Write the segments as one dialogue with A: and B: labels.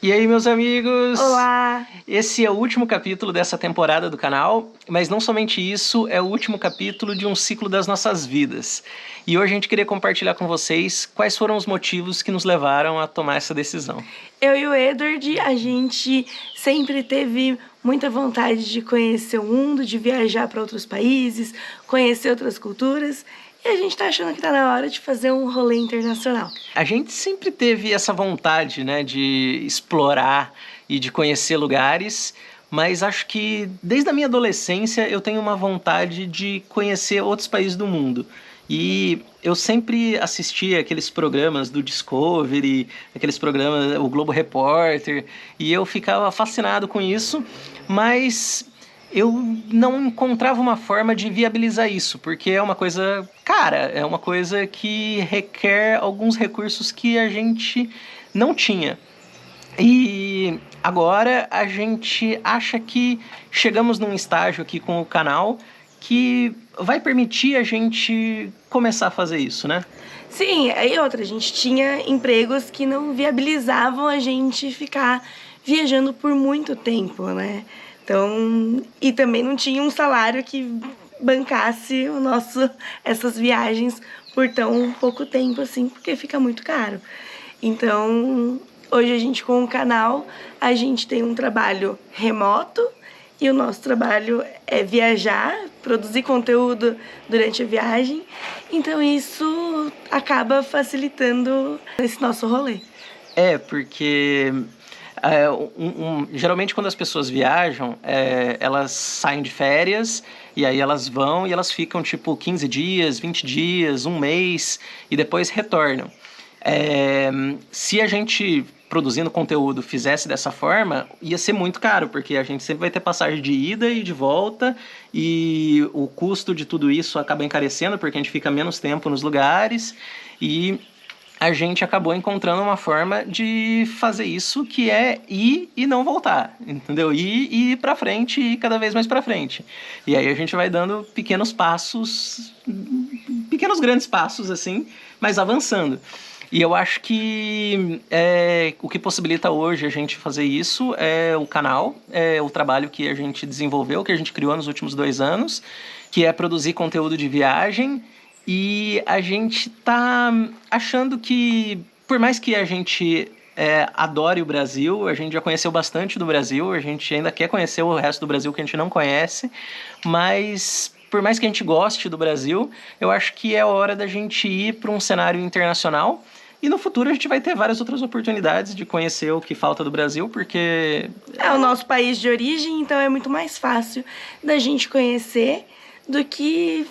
A: E aí, meus amigos?
B: Olá!
A: Esse é o último capítulo dessa temporada do canal, mas não somente isso, é o último capítulo de um ciclo das nossas vidas. E hoje a gente queria compartilhar com vocês quais foram os motivos que nos levaram a tomar essa decisão.
B: Eu e o Edward, a gente sempre teve muita vontade de conhecer o mundo, de viajar para outros países, conhecer outras culturas. E a gente tá achando que tá na hora de fazer um rolê internacional.
A: A gente sempre teve essa vontade, né, de explorar e de conhecer lugares, mas acho que desde a minha adolescência eu tenho uma vontade de conhecer outros países do mundo. E eu sempre assistia aqueles programas do Discovery, aqueles programas, o Globo Repórter, e eu ficava fascinado com isso, mas eu não encontrava uma forma de viabilizar isso, porque é uma coisa cara, é uma coisa que requer alguns recursos que a gente não tinha. E agora a gente acha que chegamos num estágio aqui com o canal que vai permitir a gente começar a fazer isso, né?
B: Sim, aí outra, a gente tinha empregos que não viabilizavam a gente ficar viajando por muito tempo, né? Então, e também não tinha um salário que bancasse essas viagens por tão pouco tempo assim, porque fica muito caro. Então, hoje a gente com o canal, a gente tem um trabalho remoto e o nosso trabalho é viajar, produzir conteúdo durante a viagem. Então isso acaba facilitando esse nosso rolê.
A: É, porque geralmente quando as pessoas viajam, elas saem de férias e aí elas vão e elas ficam tipo 15 dias, 20 dias, um mês e depois retornam. Se a gente produzindo conteúdo fizesse dessa forma, ia ser muito caro, porque a gente sempre vai ter passagem de ida e de volta e o custo de tudo isso acaba encarecendo porque a gente fica menos tempo nos lugares e a gente acabou encontrando uma forma de fazer isso que é ir e não voltar, entendeu? Ir e ir pra frente e ir cada vez mais pra frente. E aí a gente vai dando pequenos passos, pequenos grandes passos assim, mas avançando. E eu acho que o que possibilita hoje a gente fazer isso é o canal, é o trabalho que a gente desenvolveu, que a gente criou nos últimos 2 anos, que é produzir conteúdo de viagem. E a gente tá achando que, por mais que a gente adore o Brasil, a gente já conheceu bastante do Brasil, a gente ainda quer conhecer o resto do Brasil que a gente não conhece, mas por mais que a gente goste do Brasil, eu acho que é hora da gente ir para um cenário internacional. E no futuro a gente vai ter várias outras oportunidades de conhecer o que falta do Brasil, porque
B: é o nosso país de origem, então é muito mais fácil da gente conhecer do que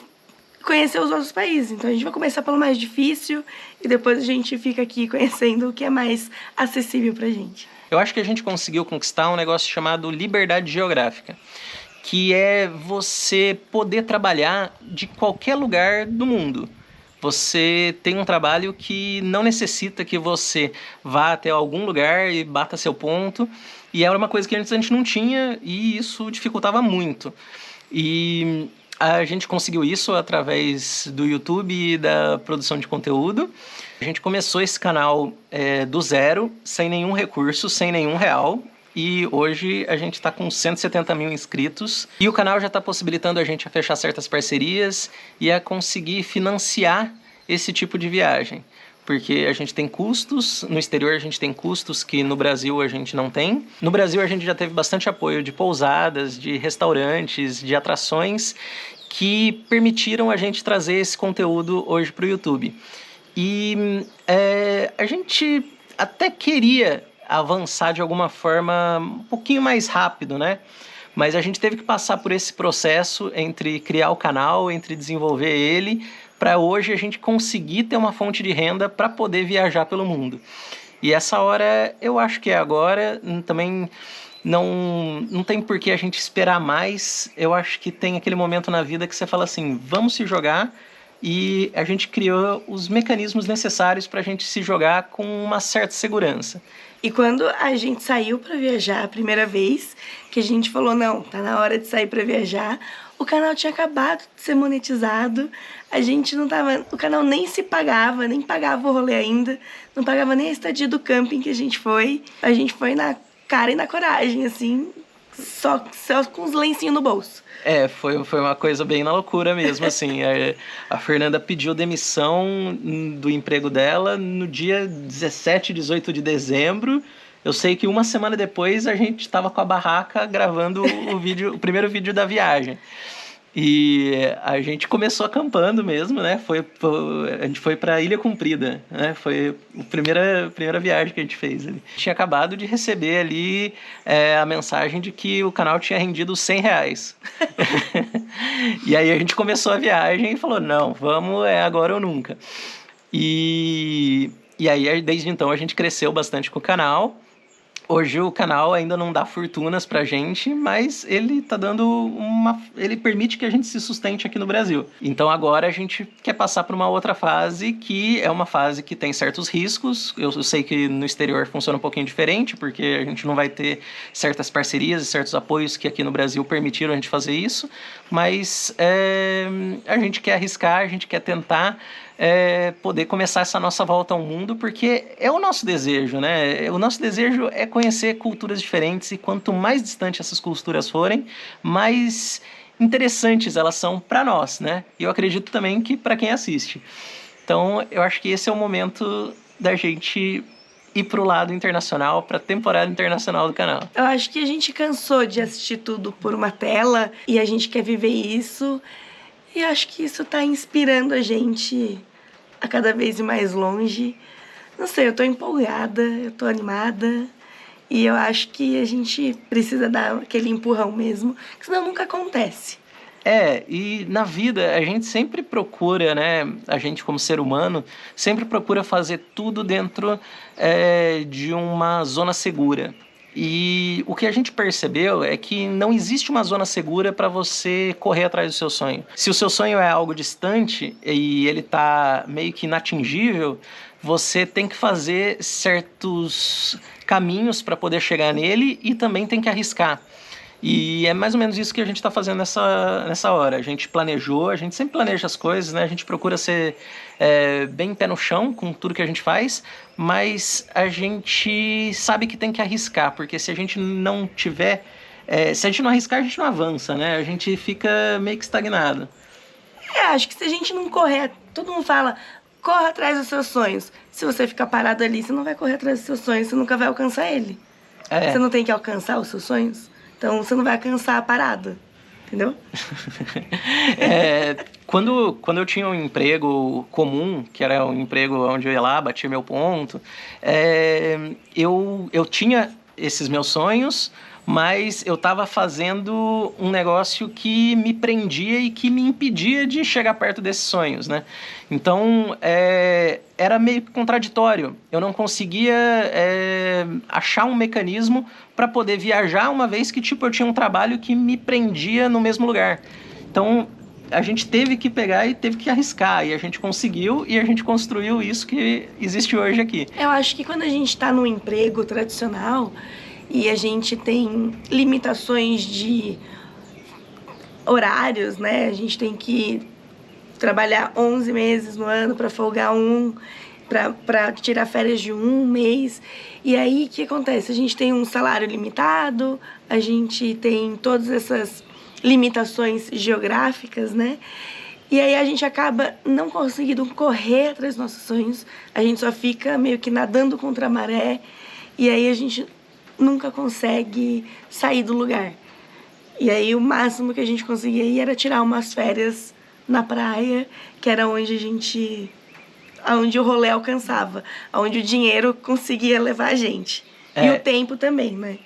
B: conhecer os outros países. Então a gente vai começar pelo mais difícil e depois a gente fica aqui conhecendo o que é mais acessível pra gente.
A: Eu acho que a gente conseguiu conquistar um negócio chamado liberdade geográfica, que é você poder trabalhar de qualquer lugar do mundo. Você tem um trabalho que não necessita que você vá até algum lugar e bata seu ponto. E era uma coisa que antes a gente não tinha e isso dificultava muito. E a gente conseguiu isso através do YouTube e da produção de conteúdo. A gente começou esse canal do zero, sem nenhum recurso, sem nenhum real. E hoje a gente está com 170 mil inscritos. E o canal já está possibilitando a gente a fechar certas parcerias e a conseguir financiar esse tipo de viagem. Porque a gente tem custos, no exterior a gente tem custos que no Brasil a gente não tem. No Brasil a gente já teve bastante apoio de pousadas, de restaurantes, de atrações que permitiram a gente trazer esse conteúdo hoje para o YouTube. E a gente até queria avançar de alguma forma um pouquinho mais rápido, né? Mas a gente teve que passar por esse processo entre criar o canal, entre desenvolver ele, para hoje a gente conseguir ter uma fonte de renda para poder viajar pelo mundo. E essa hora eu acho que é agora, também não tem por que a gente esperar mais. Eu acho que tem aquele momento na vida que você fala assim, vamos se jogar, e a gente criou os mecanismos necessários para a gente se jogar com uma certa segurança.
B: E quando a gente saiu para viajar a primeira vez, que a gente falou, não, tá na hora de sair para viajar, o canal tinha acabado de ser monetizado, a gente não tava... O canal nem se pagava, nem pagava o rolê ainda, não pagava nem a estadia do camping que a gente foi. A gente foi na cara e na coragem, assim, só com os lencinhos no bolso.
A: Foi uma coisa bem na loucura mesmo, assim. A Fernanda pediu demissão do emprego dela no dia 17, 18 de dezembro. Eu sei que uma semana depois a gente estava com a barraca gravando o primeiro vídeo da viagem. E a gente começou acampando mesmo, né? A gente foi para Ilha Comprida, né? Foi a primeira viagem que a gente fez ali. Tinha acabado de receber ali a mensagem de que o canal tinha rendido R$100. E aí a gente começou a viagem e falou, não, vamos, agora ou nunca. E aí, desde então, a gente cresceu bastante com o canal. Hoje o canal ainda não dá fortunas pra gente, mas ele tá dando ele permite que a gente se sustente aqui no Brasil. Então agora a gente quer passar por uma outra fase, que é uma fase que tem certos riscos. Eu sei que no exterior funciona um pouquinho diferente, porque a gente não vai ter certas parcerias e certos apoios que aqui no Brasil permitiram a gente fazer isso, mas a gente quer arriscar, a gente quer tentar poder começar essa nossa volta ao mundo, porque é o nosso desejo, né? O nosso desejo é conhecer culturas diferentes, e quanto mais distante essas culturas forem, mais interessantes elas são para nós, né? E eu acredito também que para quem assiste. Então, eu acho que esse é o momento da gente ir pro lado internacional, pra temporada internacional do canal.
B: Eu acho que a gente cansou de assistir tudo por uma tela, e a gente quer viver isso, e acho que isso tá inspirando a gente a cada vez ir mais longe. Não sei, eu tô empolgada, eu tô animada, e eu acho que a gente precisa dar aquele empurrão mesmo, que senão nunca acontece.
A: E na vida a gente sempre procura, né? A gente como ser humano sempre procura fazer tudo dentro de uma zona segura. E o que a gente percebeu é que não existe uma zona segura para você correr atrás do seu sonho. Se o seu sonho é algo distante e ele está meio que inatingível, você tem que fazer certos caminhos para poder chegar nele, e também tem que arriscar. E é mais ou menos isso que a gente está fazendo nessa hora. A gente planejou, a gente sempre planeja as coisas, né? A gente procura ser bem pé no chão com tudo que a gente faz, mas a gente sabe que tem que arriscar, porque se a gente não tiver... se a gente não arriscar, a gente não avança, né? A gente fica meio que estagnado.
B: Acho que se a gente não correr... Todo mundo fala, corra atrás dos seus sonhos. Se você ficar parado ali, você não vai correr atrás dos seus sonhos, você nunca vai alcançar ele. Você não tem que alcançar os seus sonhos? Então, você não vai alcançar a parada, entendeu?
A: Quando eu tinha um emprego comum, que era um emprego onde eu ia lá, batia meu ponto, eu tinha esses meus sonhos, mas eu estava fazendo um negócio que me prendia e que me impedia de chegar perto desses sonhos, né? Então, era meio contraditório. Eu não conseguia achar um mecanismo para poder viajar, uma vez que eu tinha um trabalho que me prendia no mesmo lugar. Então, a gente teve que pegar e teve que arriscar, e a gente conseguiu, e a gente construiu isso que existe hoje aqui.
B: Eu acho que quando a gente está num emprego tradicional e a gente tem limitações de horários, né? A gente tem que trabalhar 11 meses no ano para folgar para tirar férias de um mês. E aí, o que acontece? A gente tem um salário limitado, a gente tem todas essas limitações geográficas, né? E aí a gente acaba não conseguindo correr atrás dos nossos sonhos, a gente só fica meio que nadando contra a maré, e aí a gente nunca consegue sair do lugar. E aí o máximo que a gente conseguia ir era tirar umas férias na praia, que era onde o rolê alcançava, onde o dinheiro conseguia levar a gente. E o tempo também, né?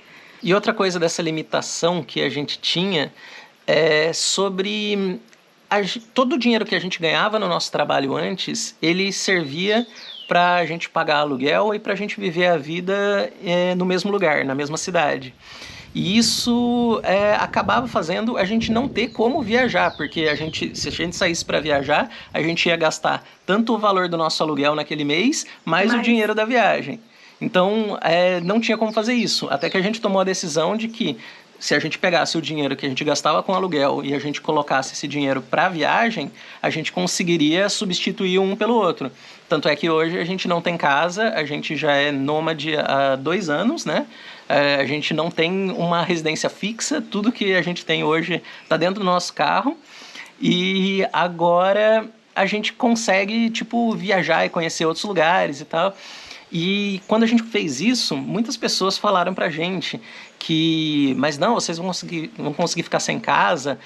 A: E outra coisa dessa limitação que a gente tinha é sobre todo o dinheiro que a gente ganhava no nosso trabalho antes, ele servia para a gente pagar aluguel e para a gente viver a vida no mesmo lugar, na mesma cidade. E isso acabava fazendo a gente não ter como viajar, porque se a gente saísse para viajar, a gente ia gastar tanto o valor do nosso aluguel naquele mês, mais o dinheiro da viagem. Então, não tinha como fazer isso, até que a gente tomou a decisão de que se a gente pegasse o dinheiro que a gente gastava com aluguel e a gente colocasse esse dinheiro para viagem, a gente conseguiria substituir um pelo outro. Tanto é que hoje a gente não tem casa, a gente já é nômade há 2 anos, né? A gente não tem uma residência fixa, tudo que a gente tem hoje está dentro do nosso carro. E agora a gente consegue, tipo, viajar e conhecer outros lugares e tal. E quando a gente fez isso, muitas pessoas falaram pra gente que, mas não, vocês vão conseguir ficar sem casa,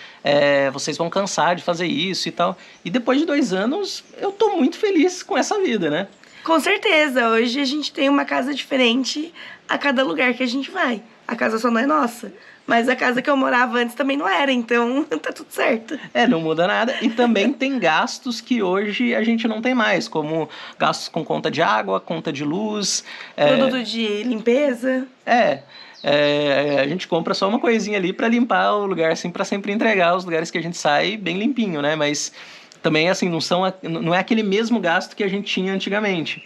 A: vocês vão cansar de fazer isso e tal. E depois de 2 anos, eu tô muito feliz com essa vida, né?
B: Com certeza, hoje a gente tem uma casa diferente a cada lugar que a gente vai. A casa só não é nossa, mas a casa que eu morava antes também não era, então tá tudo certo.
A: Não muda nada. E também tem gastos que hoje a gente não tem mais, como gastos com conta de água, conta de luz.
B: Produto de limpeza.
A: A gente compra só uma coisinha ali para limpar o lugar, assim, para sempre entregar os lugares que a gente sai bem limpinho, né? Mas também, assim, não é aquele mesmo gasto que a gente tinha antigamente.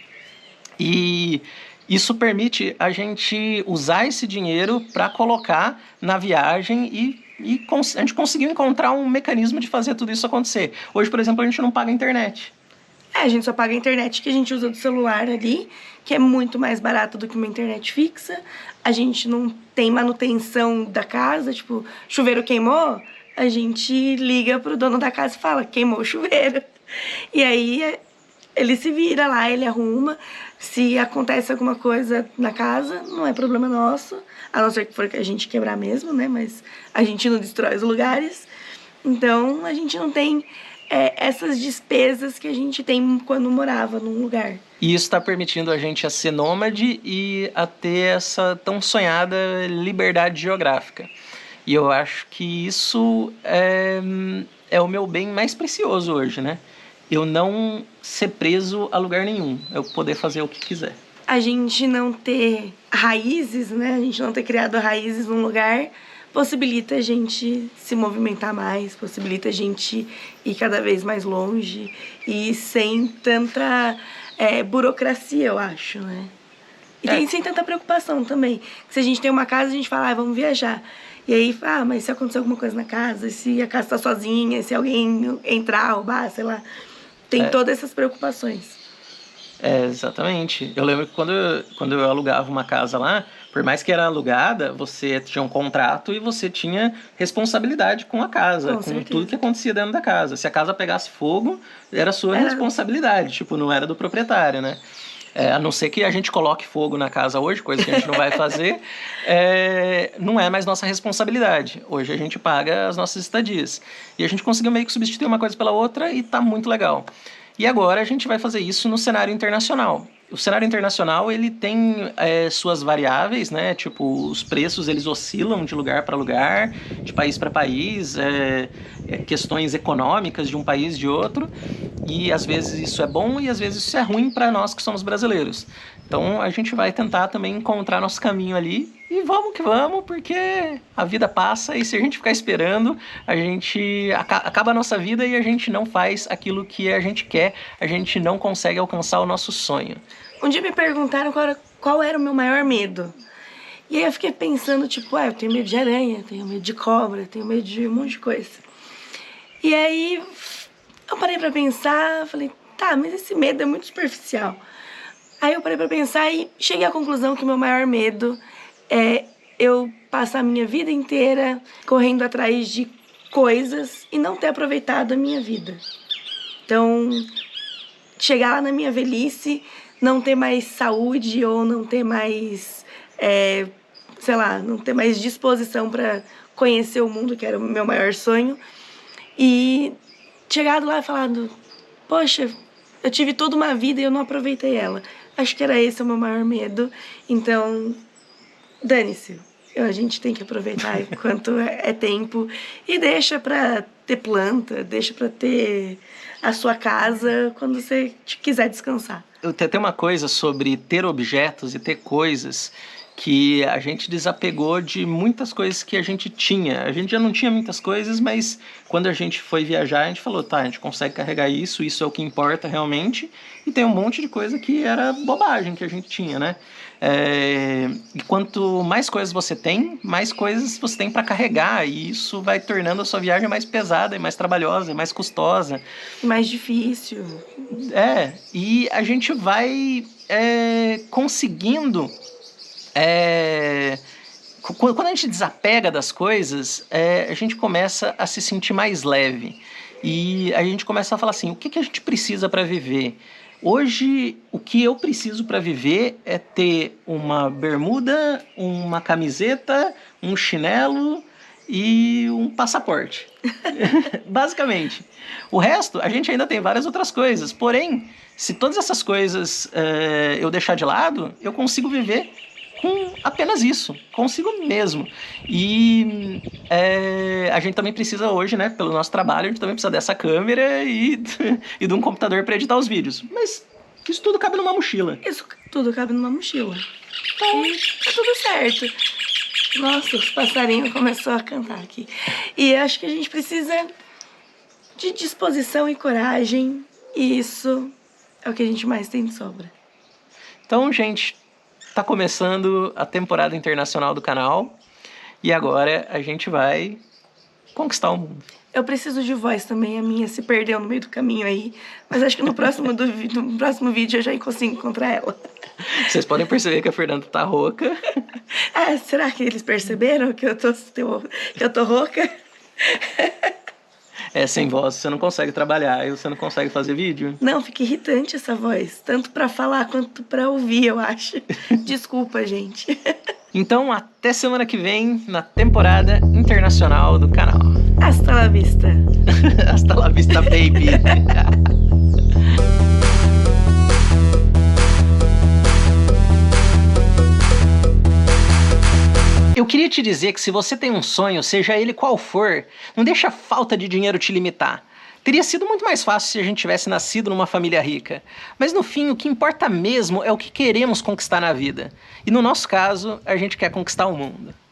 A: E isso permite a gente usar esse dinheiro para colocar na viagem e a gente conseguiu encontrar um mecanismo de fazer tudo isso acontecer. Hoje, por exemplo, a gente não paga a internet.
B: A gente só paga a internet que a gente usa do celular ali, que é muito mais barato do que uma internet fixa. A gente não tem manutenção da casa, tipo, chuveiro queimou, a gente liga pro dono da casa e fala, queimou o chuveiro. E aí ele se vira lá, ele arruma. Se acontece alguma coisa na casa, não é problema nosso, a não ser que for que a gente quebrar mesmo, né? Mas a gente não destrói os lugares. Então, a gente não tem essas despesas que a gente tem quando morava num lugar.
A: E isso está permitindo a gente a ser nômade e a ter essa tão sonhada liberdade geográfica. E eu acho que isso é o meu bem mais precioso hoje, né? Eu não ser preso a lugar nenhum, eu poder fazer o que quiser.
B: A gente não ter raízes, né? A gente não ter criado raízes num lugar possibilita a gente se movimentar mais, possibilita a gente ir cada vez mais longe e sem tanta burocracia, eu acho, né? E sem tanta preocupação também. Se a gente tem uma casa, a gente fala, vamos viajar. E aí, mas se acontecer alguma coisa na casa, se a casa tá sozinha, se alguém entrar, roubar, sei lá. Tem todas essas preocupações.
A: Exatamente. Eu lembro que quando eu alugava uma casa lá, por mais que era alugada, você tinha um contrato e você tinha responsabilidade com a casa, com tudo que acontecia dentro da casa. Se a casa pegasse fogo, era sua responsabilidade, tipo, não era do proprietário, né? A não ser que a gente coloque fogo na casa hoje, coisa que a gente não vai fazer, não é mais nossa responsabilidade. Hoje a gente paga as nossas estadias. E a gente conseguiu meio que substituir uma coisa pela outra e tá muito legal. E agora a gente vai fazer isso no cenário internacional. O cenário internacional, ele tem suas variáveis, né? Tipo, os preços, eles oscilam de lugar para lugar, de país para país, questões econômicas de um país de outro, e às vezes isso é bom e às vezes isso é ruim para nós que somos brasileiros. Então a gente vai tentar também encontrar nosso caminho ali e vamos que vamos, porque a vida passa e se a gente ficar esperando, a gente acaba a nossa vida e a gente não faz aquilo que a gente quer, a gente não consegue alcançar o nosso sonho.
B: Um dia me perguntaram qual era o meu maior medo. E aí eu fiquei pensando, tipo, eu tenho medo de aranha, tenho medo de cobra, tenho medo de um monte de coisa. E aí eu parei pra pensar, falei, mas esse medo é muito superficial. Aí eu parei pra pensar e cheguei à conclusão que o meu maior medo é eu passar a minha vida inteira correndo atrás de coisas e não ter aproveitado a minha vida. Então, chegar lá na minha velhice, não ter mais saúde ou não ter mais, não ter mais disposição para conhecer o mundo, que era o meu maior sonho, e chegado lá e falado, poxa, eu tive toda uma vida e eu não aproveitei ela. Acho que era esse o meu maior medo. Então, dane-se. A gente tem que aproveitar enquanto é tempo. E deixa pra ter planta, deixa pra ter a sua casa quando você quiser descansar.
A: Tem uma coisa sobre ter objetos e ter coisas que a gente desapegou de muitas coisas que a gente tinha. A gente já não tinha muitas coisas, mas quando a gente foi viajar, a gente falou, tá, a gente consegue carregar isso é o que importa realmente, e tem um monte de coisa que era bobagem que a gente tinha, né? E quanto mais coisas você tem, mais coisas você tem para carregar, e isso vai tornando a sua viagem mais pesada, e mais trabalhosa, e mais custosa.
B: Mais difícil.
A: E a gente vai conseguindo... Quando a gente desapega das coisas, a gente começa a se sentir mais leve. E a gente começa a falar assim, o que a gente precisa para viver? Hoje, o que eu preciso para viver é ter uma bermuda, uma camiseta, um chinelo e um passaporte. Basicamente. O resto, a gente ainda tem várias outras coisas. Porém, se todas essas coisas eu deixar de lado, eu consigo viver com apenas isso, consigo mesmo. E a gente também precisa hoje, né, pelo nosso trabalho, a gente também precisa dessa câmera e de um computador para editar os vídeos. Mas isso tudo cabe numa mochila.
B: Isso tudo cabe numa mochila. Então, tá tudo certo. Nossa, os passarinhos começaram a cantar aqui. E acho que a gente precisa de disposição e coragem. E isso é o que a gente mais tem de sobra.
A: Então, gente... Tá começando a temporada internacional do canal e agora a gente vai conquistar o mundo.
B: Eu preciso de voz também, a minha se perdeu no meio do caminho aí, mas acho que no próximo vídeo eu já consigo encontrar ela.
A: Vocês podem perceber que a Fernanda tá rouca.
B: Será que eles perceberam que eu tô rouca?
A: Sem voz você não consegue trabalhar e você não consegue fazer vídeo.
B: Não, fica irritante essa voz. Tanto pra falar quanto pra ouvir, eu acho. Desculpa, gente.
A: Então, até semana que vem, na temporada internacional do canal.
B: Hasta la vista.
A: Hasta la vista, baby. Eu queria te dizer que se você tem um sonho, seja ele qual for, não deixa a falta de dinheiro te limitar. Teria sido muito mais fácil se a gente tivesse nascido numa família rica. Mas no fim, o que importa mesmo é o que queremos conquistar na vida. E no nosso caso, a gente quer conquistar o mundo.